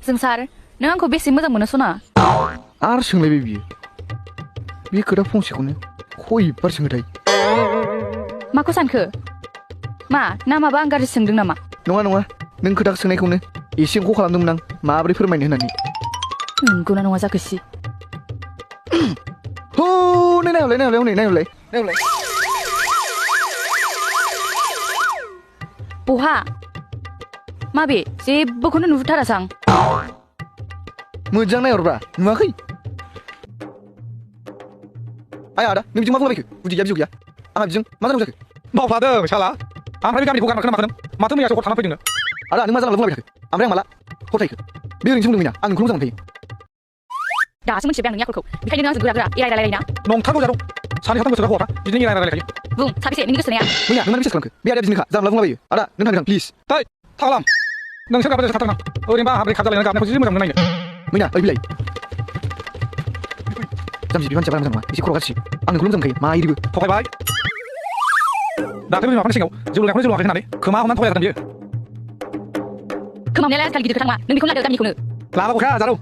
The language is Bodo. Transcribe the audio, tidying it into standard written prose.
जोंसार नों आंखौ बेसे मोजां मोनो सना आरो सोंलायबाय बियो बे खोथा फंसेखौनो खयबार सोङो थायो माखौ सानखो मा ना माबा आं गाज्रि सोंदों नामा नङा नङा नों खोथा सोंनायखौनो एसे अंख' खालामदोंमोन आं माबोरै फोरमायनो होननानै नंगौना नङा जाखोसि हो नायहरलाय हनै नायहरलाय बहा माबे जेबोखौनो नुहुरथारासै आं मोजां नायहरब्रा नुवाखै आइ आदा नों बिजों मा बुंलाबायखो बुजिया बिजौ गैया आंहा बिजों मा जानांगौ जाखो मावफ्लादों शाला आमफ्राय बे गामिखौ गारमारखोना माखोनों माथो मैयासो हर थांना फैदोंनो आदा नों मा जानांगौ बुंलाबाय थाखो ओमफ्राय आं माला हर थाहैखो बे ओरैनोसो बुंदों मैना आं नोंखौ मोजां मोनखायो दासो मिथिबाय आं नोंनि आखलखौ बेखायनो नों आंजों गोरा गोरा एराय रायलायोना नंथारगौ जारौ सानै साथाम गोसोआ हरा बिदिनो एराय रायलायखायो बुं साबेसे नोंनि गोसोनाया मैना नों मानो बिसास खालामखो बे आदाया बिदिनोखा जानला बुंलाबायो आदा नों थांगोन प्लिज थै थांलाम नोंसोर गाबों थाथारनां ओरैनोबा आंहा ब्रेक जालायनानै गाबनायखौ जि मोजां मोनो नायनो मैना ओइ बिलाइ जाम्बि बे मानसिया बारा मोजां नङा एसे खर' गाज्रि आं नोंखौल' मोजां मोनखायो माइरिबो थगायबाय दाख्लै बिमाफोरनि सिगाङाव जौ लोंनायखौनो जौ लोङाखै होननानै खोमा हमनानै थगायजादों बियो खोमावनायालाय आजिखालि गिदिर खोथा नङा नों बेखौनो लादो गामिखौनो लाबागौखा जारौ